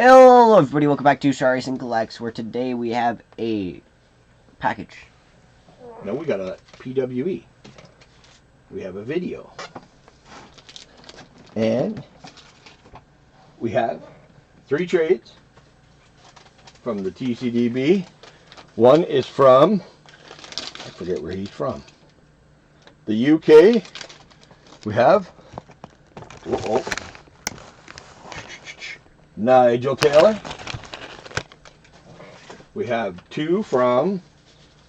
Hello everybody, welcome back to rjcollectssets1839, where today we have a package. No, we got a PWE. We have a video. And we have 3 trades from the TCDB. One is from, I forget where he's from, the UK. We have Nigel Taylor. We have 2 from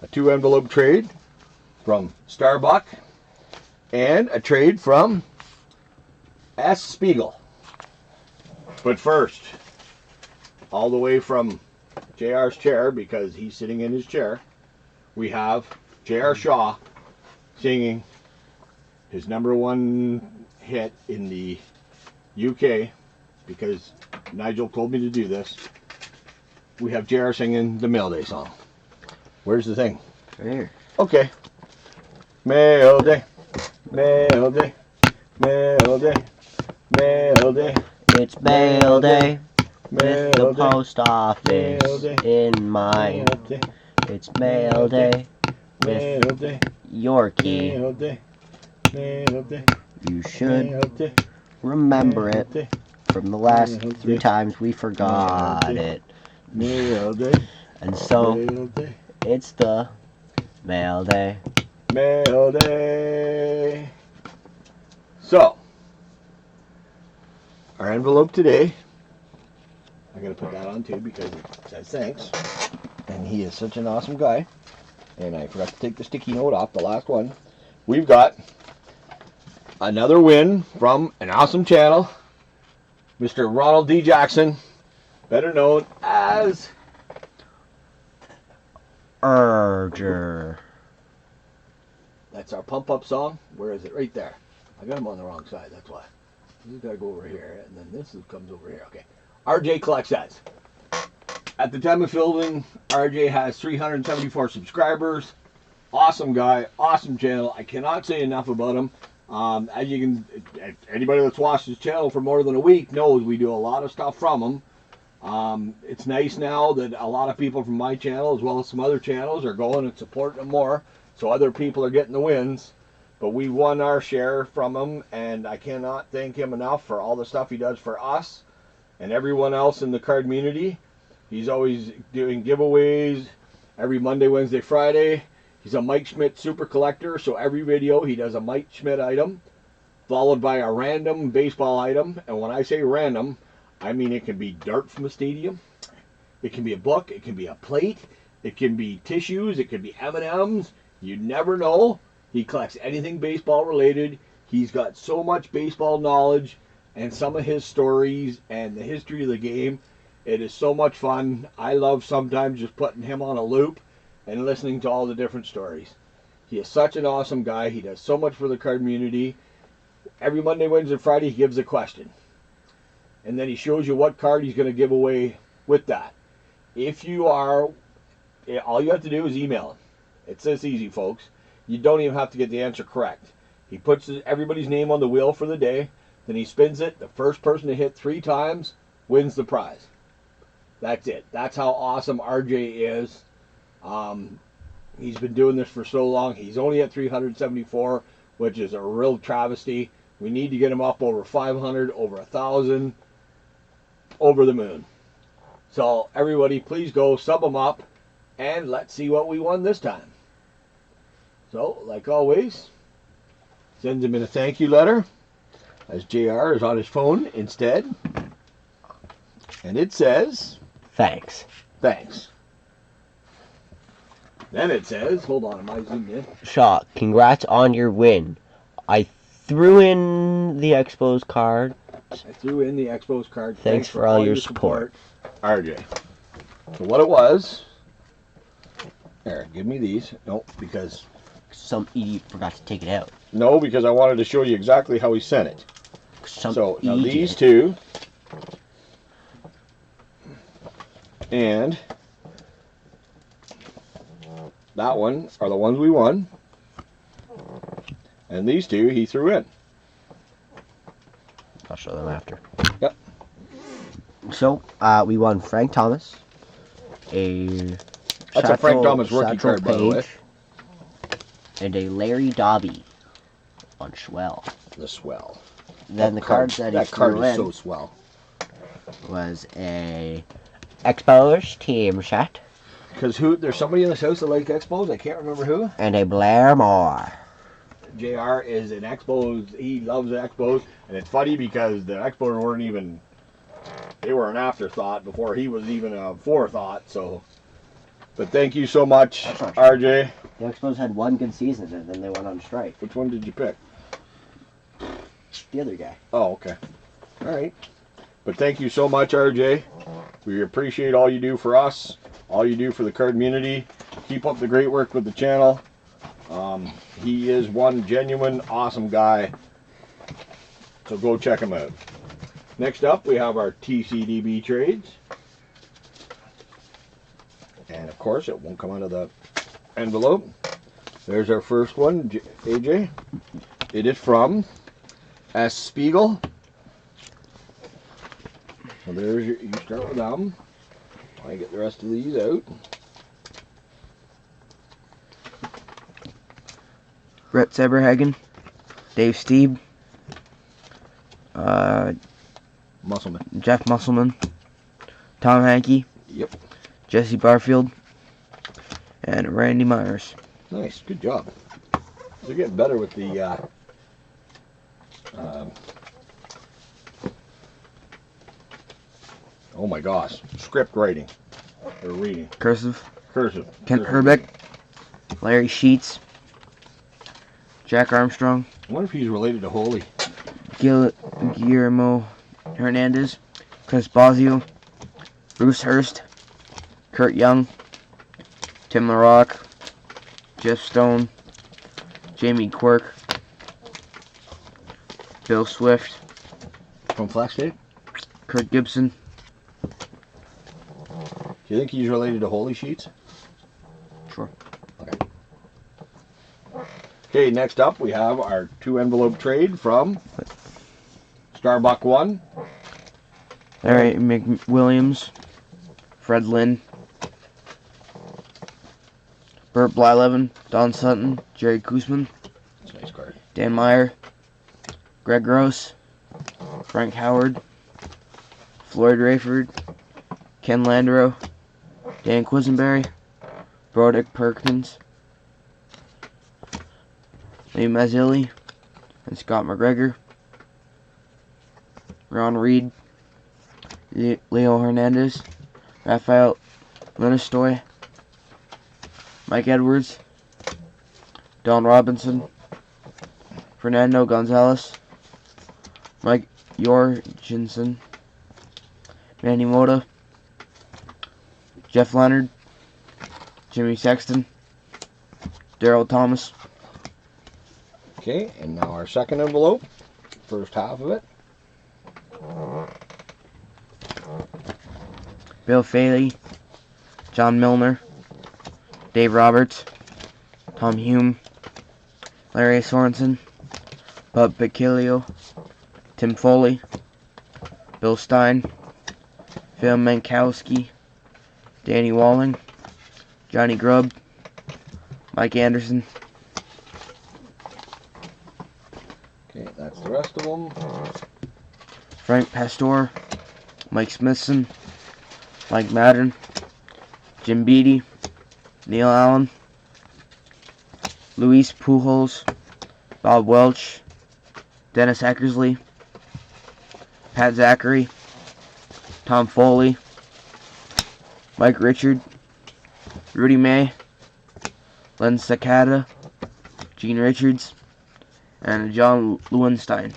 a 2 envelope trade from Starrbuck, and a trade from sspeegle. But first, all the way from JR's chair, because he's sitting in his chair, we have JR Shaw singing his #1 hit in the UK, because Nigel told me to do this. We have JR singing the Mail Day song. Where's the thing? Right here. Okay. Mail Day, Mail Day, Mail Day, Mail Day. It's Mail Day with the Mail Day, post office in mind. It's Mail Day Mail with Day, your key. Mail Day, Mail Day, You should Mail Day, remember Mail it Day, from the last Mail 3 Day, times we forgot Mail Day, it. Mail Day, And so, Mail Day, it's the Mail Day. Mail Day. So, our envelope today, I gotta put that on too because it says thanks. And he is such an awesome guy. And I forgot to take the sticky note off, the last one. We've got another win from an awesome channel, Mr. Ronald D. Jackson, better known as Urger. That's our pump up song. Where is it? Right there. I got him on the wrong side, that's why. This has got to go over here, and then this comes over here. Okay. RJ Collects Sets. At the time of filming, RJ has 374 subscribers. Awesome guy, awesome channel. I cannot say enough about him. As you can, anybody that's watched his channel for more than a week knows we do a lot of stuff from him. It's nice now that a lot of people from my channel, as well as some other channels, are going and supporting him more. So other people are getting the wins. But we won our share from him, and I cannot thank him enough for all the stuff he does for us and everyone else in the card community. He's always doing giveaways every Monday, Wednesday, Friday. He's a Mike Schmidt super collector, so every video he does a Mike Schmidt item, followed by a random baseball item. And when I say random, I mean it can be dirt from a stadium, it can be a book, it can be a plate, it can be tissues, it can be M&Ms. You never know. He collects anything baseball related. He's got so much baseball knowledge and some of his stories and the history of the game. It is so much fun. I love sometimes just putting him on a loop and listening to all the different stories. He is such an awesome guy. He does so much for the card community. Every Monday, Wednesday, Friday, he gives a question. And then he shows you what card he's going to give away with that. If you are, all you have to do is email him. It's this easy, folks. You don't even have to get the answer correct. He puts everybody's name on the wheel for the day, then he spins it. The first person to hit 3 times wins the prize. That's it. That's how awesome RJ is. He's been doing this for so long. He's only at 374, which is a real travesty. We need to get him up over 500, over 1,000, over the moon. So everybody, please go sub him up, and let's see what we won this time. So, like always, sends him in a thank you letter, as JR is on his phone instead. And it says, Thanks. thanks. Then it says, hold on, am I zoomed in? Shaw, congrats on your win. I threw in the Expos card. I threw in the Expos card. Thanks for all your support. RJ. So what it was, there, give me these. No, because... Some idiot forgot to take it out. No, because I wanted to show you exactly how he sent it. So, now these 2, and that one are the ones we won. And these 2 he threw in. I'll show them after. Yep. So, we won Frank Thomas, a That's a Frank Thomas rookie Satchel card, by the way. Paige, and a Larry Dobbie on Swell. The swell. Then the cards that he card threw is in so swell. was a Expos team set. Because there's somebody in this house that likes Expos. I can't remember who. And a Blair Moore. JR is an Expos. He loves the Expos. And it's funny because the Expos weren't even... They were an afterthought before he was even a forethought. So, but thank you so much, RJ. The Expos had one good season and then they went on strike. Which one did you pick? The other guy. Oh, okay. All right. But thank you so much, RJ. We appreciate all you do for us, all you do for the card community. Keep up the great work with the channel. He is one genuine, awesome guy. So go check him out. Next up, we have our TCDB trades. And of course, it won't come out of the envelope. There's our first one, AJ. It is from sspeegle. So there's your, you start with them. I get the rest of these out. Brett Zeberhagen, Dave Steeb, Muscleman. Jeff Musselman, Tom Hankey, Yep. Jesse Barfield, and Randy Myers. Nice. Good job. They're getting better with the oh my gosh, script writing or reading. Cursive, Cursive. Kent Cursive. Herbeck, Larry Sheets, Jack Armstrong, I wonder if he's related to Holy. Guillermo Hernandez, Chris Bosio, Bruce Hurst, Kurt Young, Tim LaRock, Jeff Stone, Jamie Quirk, Bill Swift, From Flash State? Kurt Gibson. Do you think he's related to Holy Sheets? Sure. Okay. Okay, next up we have our 2 envelope trade from Starrbuck 1. Larry McWilliams, Fred Lynn, Burt Blyleven, Don Sutton, Jerry Koosman, That's a nice card. Dan Meyer, Greg Gross, Frank Howard, Floyd Rayford, Ken Landero, Dan Quisenberry, Brodick Perkins, Lee Mazzilli, and Scott McGregor, Ron Reed, Leo Hernandez, Rafael Linistoy, Mike Edwards, Don Robinson, Fernando Gonzalez, Mike Jorgensen, Manny Mota, Jeff Leonard, Jimmy Sexton, Daryl Thomas. Okay, and now our second envelope, first half of it. Bill Faley, John Milner, Dave Roberts, Tom Hume, Larry Sorensen, Bub Bacilio, Tim Foley, Bill Stein, Phil Mankowski, Danny Walling, Johnny Grubb, Mike Anderson. Okay, that's the rest of them. Frank Pastor, Mike Smithson, Mike Madden, Jim Beattie, Neil Allen, Luis Pujols, Bob Welch, Dennis Eckersley, Pat Zachary, Tom Foley, Mike Richard, Rudy May, Len Sakata, Gene Richards, and John Lewenstein.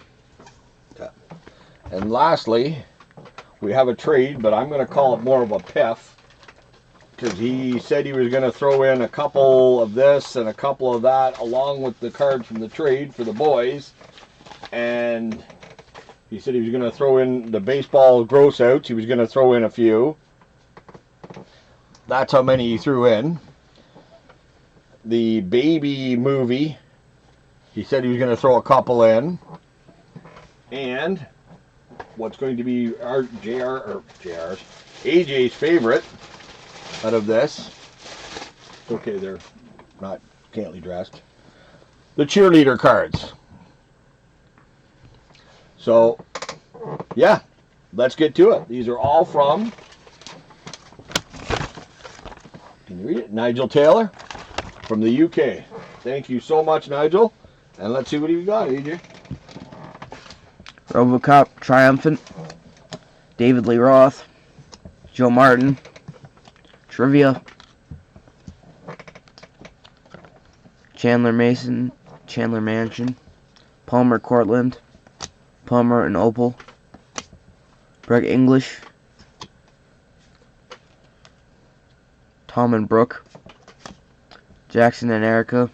And lastly, we have a trade, but I'm going to call it more of a piff, because he said he was going to throw in a couple of this and a couple of that along with the cards from the trade for the boys. And he said he was going to throw in the baseball gross outs. He was going to throw in a few. That's how many he threw in. The baby movie, he said he was going to throw a couple in. And what's going to be our AJ's favorite out of this. It's okay, they're not scantily dressed. The cheerleader cards. So, yeah, let's get to it. These are all from, can you read it? Nigel Taylor from the UK. Thank you so much, Nigel. And let's see what you got, AJ. RoboCop Triumphant, David Lee Roth, Joe Martin, Trivia, Chandler Mason, Chandler Mansion, Palmer Cortland, Palmer and Opal, Greg English, Tom and Brooke, Jackson and Erica,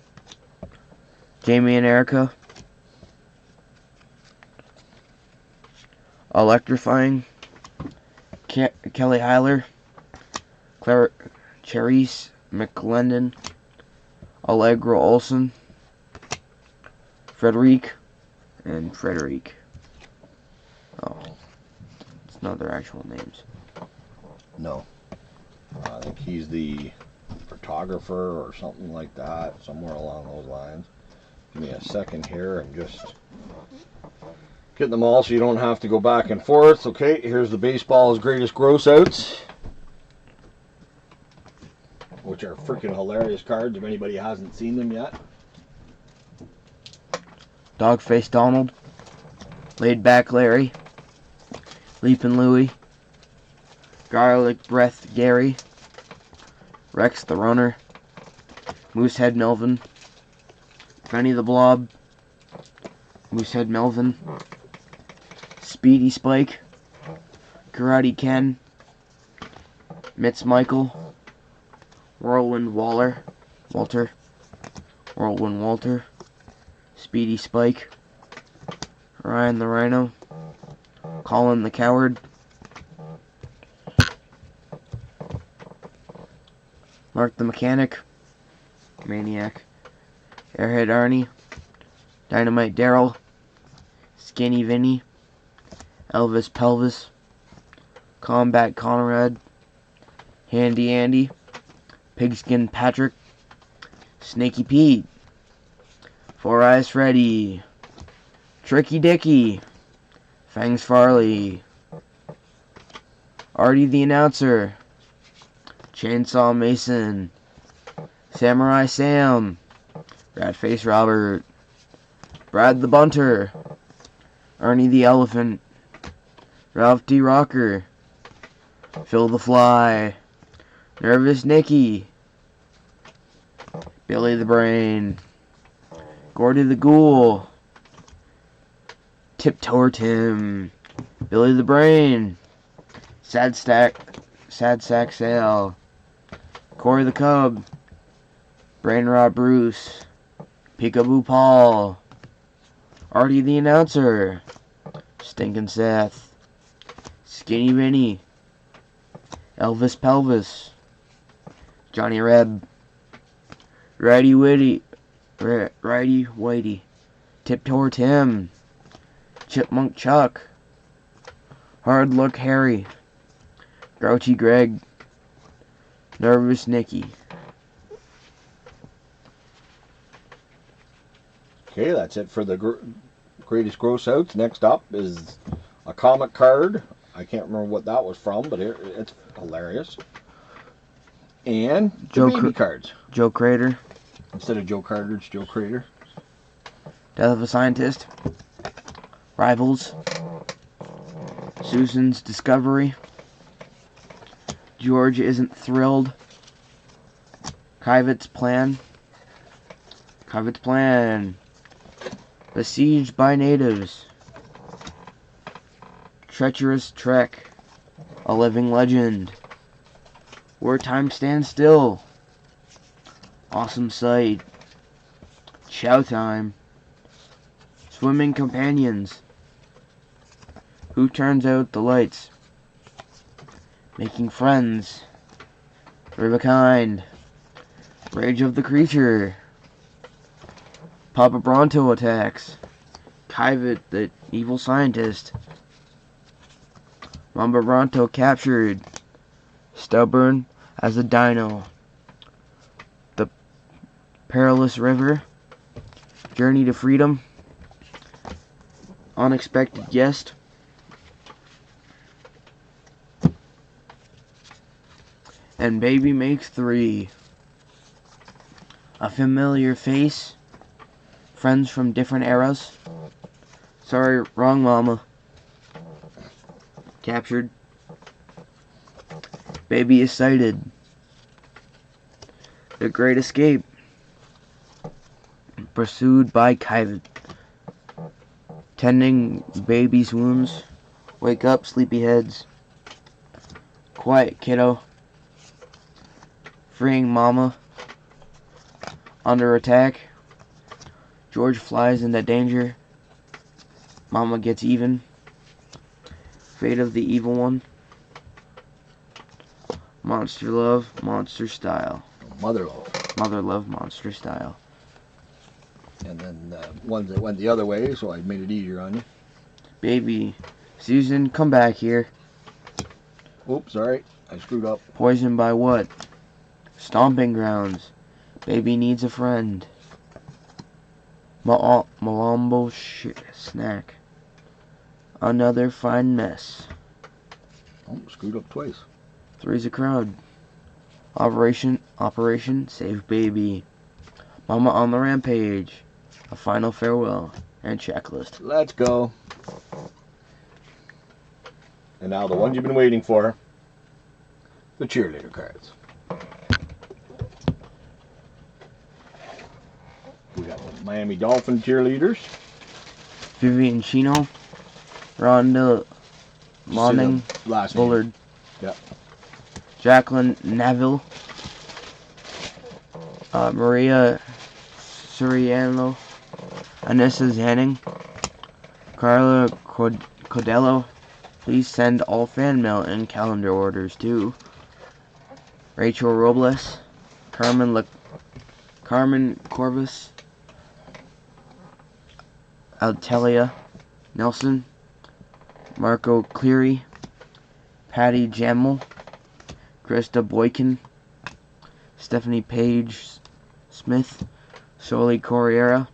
Jamie and Erica, Electrifying, Kelly Heiler, Claire Cherise McLendon, Allegra Olson, Frederic, and Frederic. Oh, it's not their actual names. No. I think he's the photographer or something like that, somewhere along those lines. Give me a second here and just get them all so you don't have to go back and forth. Okay, here's the baseball's greatest gross outs, which are freaking hilarious cards if anybody hasn't seen them yet. Dogface Donald, Laid Back Larry, Leapin' Louie, Garlic Breath Gary, Rex the Runner, Moosehead Melvin, Benny the Blob, Moosehead Melvin, Speedy Spike, Karate Ken, Mitz Michael, Whirlwind Walter, Whirlwind Walter, Speedy Spike, Ryan the Rhino, Colin the Coward, Mark the Mechanic, Maniac, Airhead Arnie, Dynamite Daryl, Skinny Vinny, Elvis Pelvis, Combat Conrad, Handy Andy, Pigskin Patrick, Snaky Pete, Four Eyes Freddy, Tricky Dicky, Fangs Farley, Artie the Announcer, Chainsaw Mason, Samurai Sam, Ratface Robert, Brad the Bunter, Ernie the Elephant, Ralph D. Rocker, Phil the Fly, Nervous Nicky, Billy the Brain, Gordy the Ghoul, Tiptoe Tim, Billy the Brain, Sad Sack Sale, Corey the Cub, Brainrot Bruce, Peekaboo Paul, Artie the Announcer, Stinkin' Seth, Skinny Vinny, Elvis Pelvis, Johnny Reb, Righty Whitey, Tiptoe Tim, Chipmunk Chuck, Hard Luck Harry, Grouchy Greg, Nervous Nicky. Okay, that's it for the greatest gross outs. Next up is a comic card. I can't remember what that was from, but it's hilarious. And the baby cards. Joe Crater. Instead of Joe Carter, it's Joe Crater. Death of a Scientist. Rivals. Susan's Discovery. George Isn't Thrilled. Kivit's Plan. Besieged by Natives. Treacherous Trek. A Living Legend. Where Time Stands Still. Awesome Sight. Chow Time. Swimming Companions. Who Turns Out the Lights? Making Friends. Riverkind. Rage of the Creature. Papa Bronto Attacks. Kivit, the Evil Scientist. Mamba Ronto captured. Stubborn as a dino. The Perilous River. Journey to Freedom. Unexpected Guest. And Baby Makes 3. A Familiar Face. Friends from Different Eras. Sorry, wrong mama. Captured. Baby is sighted. The Great Escape. Pursued by Kyvan. Tending baby's wounds. Wake up, sleepyheads. Quiet kiddo. Freeing mama. Under attack. George flies into danger. Mama gets even. Fate of the Evil One. Monster Love, Monster Style. Mother Love. Mother Love, Monster Style. And then ones that went the other way, so I made it easier on you. Baby, Susan, come back here. Oops, sorry. I screwed up. Poisoned by what? Stomping Grounds. Baby needs a friend. Malombo snack. Another fine mess. Oh, screwed up twice. Three's a crowd. Operation Save Baby. Mama on the Rampage. A final farewell and checklist. Let's go. And now the ones you've been waiting for. The cheerleader cards. We got the Miami Dolphin cheerleaders. Vivian Chino. Rhonda Monning. Last Bullard. name. Yep. Jacqueline Neville. Maria Suriano. Anissa Zanning. Carla Codello. Please send all fan mail and calendar orders to Rachel Robles. Carmen Corvus. Altelia Nelson. Marco Cleary. Patty Jamel. Krista Boykin. Stephanie Page Smith. Soli Corriera.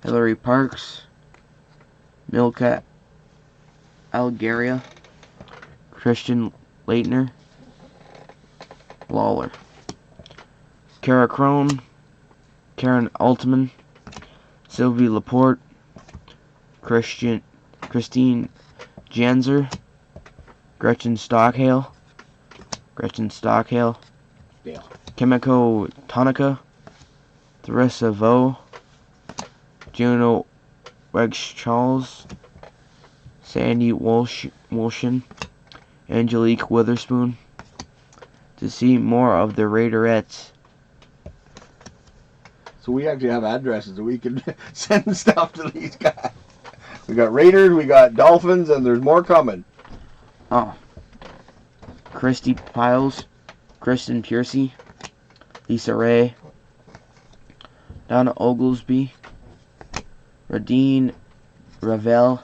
Hillary Parks. Milka Algaria. Christian Leitner. Lawler. Kara Crone. Karen Altman. Sylvie Laporte. Christine Janzer. Gretchen Stockhale. Yeah. Kimiko Tonica. Theresa Vo. Juno Charles. Sandy Wolshin. Angelique Witherspoon. To see more of the Raiderettes. So we actually have addresses that we can send stuff to these guys. We got Raiders, we got Dolphins, and there's more coming. Oh. Christy Piles. Kristen Piercy. Lisa Ray. Donna Oglesby. Radine Ravel.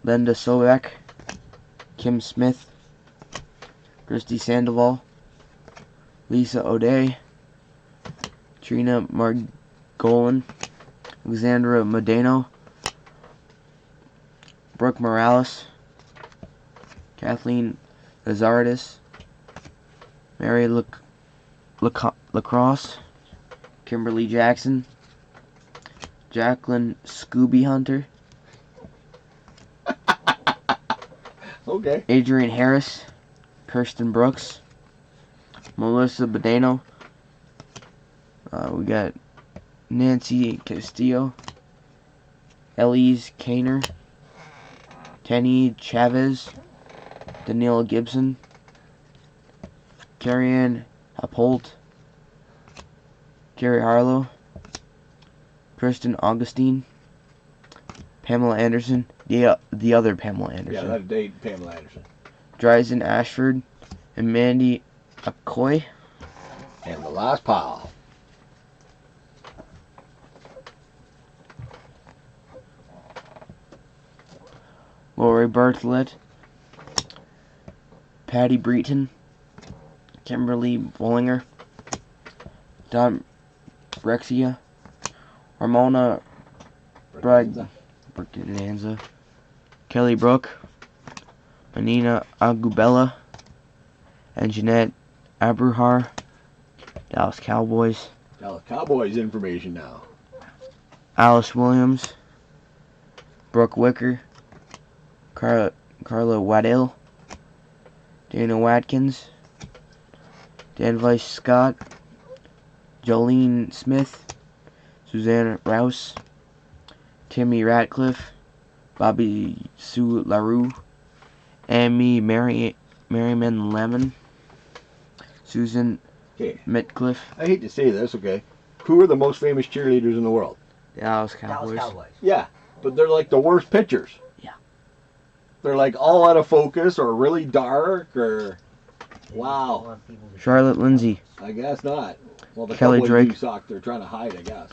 Linda Sovek. Kim Smith. Christy Sandoval. Lisa O'Day. Trina Margolin. Alexandra Medano. Brooke Morales. Kathleen Lazardis. Mary Lacrosse. Kimberly Jackson. Jacqueline Scooby Hunter. Okay. Adrian Harris. Kirsten Brooks. Melissa Badeno. We got Nancy Castillo. Elise Kaner. Kenny Chavez. Danielle Gibson. Carrie-Ann Hapolt. Jerry Harlow. Kristen Augustine. Pamela Anderson. The other Pamela Anderson. Yeah, that'd date Pamela Anderson. Dryzen Ashford. And Mandy Acoy. And the last pile. Lori Bartlett. Patty Breton, Kimberly Bollinger, Don Brexia, Ramona Braganza, Kelly Brook, Manina Agubella, and Jeanette Abruhar, Dallas Cowboys. Dallas Cowboys information now. Alice Williams, Brooke Wicker, Carla Waddell, Dana Watkins, Dan Weiss Scott, Jolene Smith, Suzanne Rouse, Timmy Ratcliffe, Bobby Sue LaRue, Amy Merriman Lemon, Susan Metcalfe. I hate to say this, okay? Who are the most famous cheerleaders in the world? Dallas Cowboys. Yeah, but they're like the worst pictures. Yeah. They're like all out of focus or really dark or... Wow. Charlotte Lindsay, I guess not. Well, the Kelly Cowboys Drake. do suck. They're trying to hide, I guess.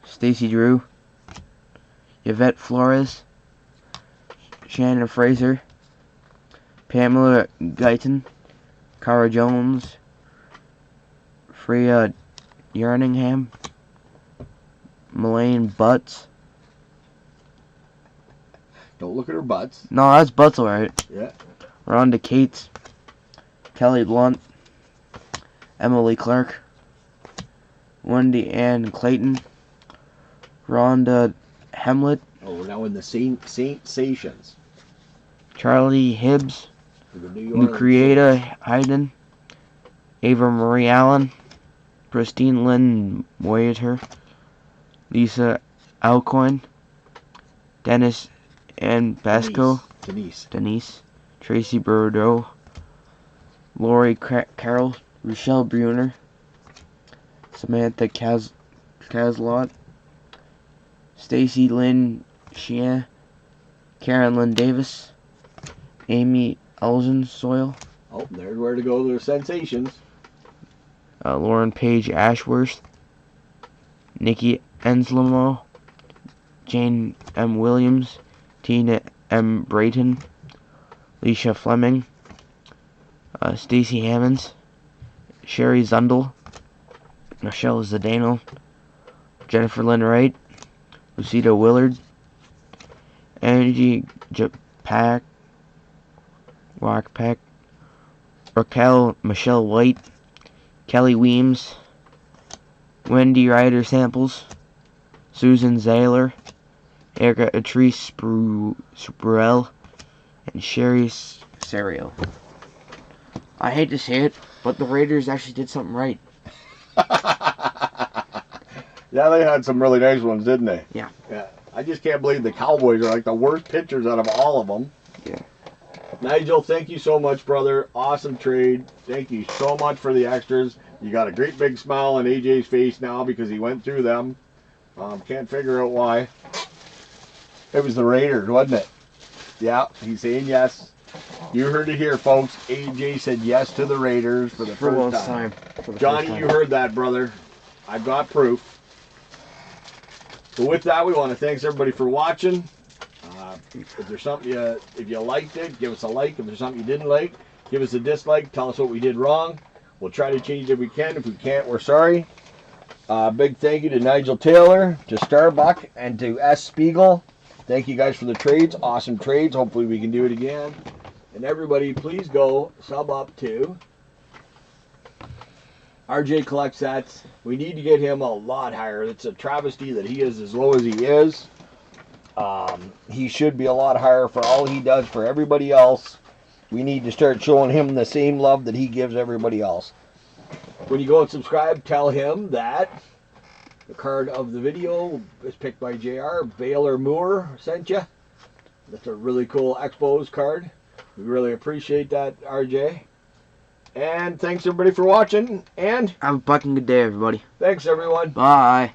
Stacy Drew, Yvette Flores, Shannon Fraser, Pamela Guyton, Cara Jones, Freya Yarningham, Melaine Butts. Don't look at her butts. No, that's Butts, alright. Yeah. Rhonda Cates, Kelly Blunt, Emily Clark, Wendy Ann Clayton, Rhonda Hemlett, Oh, we're now in the Sations. Charlie Hibbs, For the New Orleans Lucreata Hayden, Ava Marie Allen, Christine Lynn Moyer, Lisa Alcoin, Dennis Ann Basco, Denise. Tracy Bordeaux, Lori Carroll, Rochelle Bruner, Samantha Caslot, Stacy Lynn Sheehan, Karen Lynn Davis, Amy Elgin-Soil, Oh, there's where to go. There's sensations. Lauren Page Ashworth, Nikki Enslamo, Jane M. Williams, Tina M. Brayton, Leisha Fleming, Stacy Hammonds, Sherry Zundel, Michelle Zdeno, Jennifer Lynn Wright, Lucita Willard, Angie Wakpak, Raquel Michelle White, Kelly Weems, Wendy Ryder Samples, Susan Zahler, Erica Atrice Spruell, and Sherry Serio. I hate to say it, but the Raiders actually did something right. Yeah, they had some really nice ones, didn't they? Yeah. Yeah. I just can't believe the Cowboys are like the worst pitchers out of all of them. Yeah. Nigel, thank you so much, brother. Awesome trade. Thank you so much for the extras. You got a great big smile on AJ's face now because he went through them. Can't figure out why. It was the Raiders, wasn't it? Yeah, he's saying yes. You heard it here, folks. AJ said yes to the Raiders for the first time. Johnny, you heard that, brother. I've got proof. So with that, we want to thank everybody for watching. If there's something if you liked it, give us a like. If there's something you didn't like, give us a dislike. Tell us what we did wrong. We'll try to change it if we can. If we can't, we're sorry. Big thank you to Nigel Taylor, to Starrbuck, and to sspeegle. Thank you guys for the trades. Awesome trades. Hopefully we can do it again. And everybody, please go sub up to RJ Collect Sets. We need to get him a lot higher. It's a travesty that he is as low as he is. He should be a lot higher for all he does for everybody else. We need to start showing him the same love that he gives everybody else. When you go and subscribe, tell him that the card of the video is picked by JR. Baylor Moore sent you. That's a really cool Expos card. We really appreciate that, RJ. And thanks everybody for watching. And have a fucking good day, everybody. thanks everyone. Bye.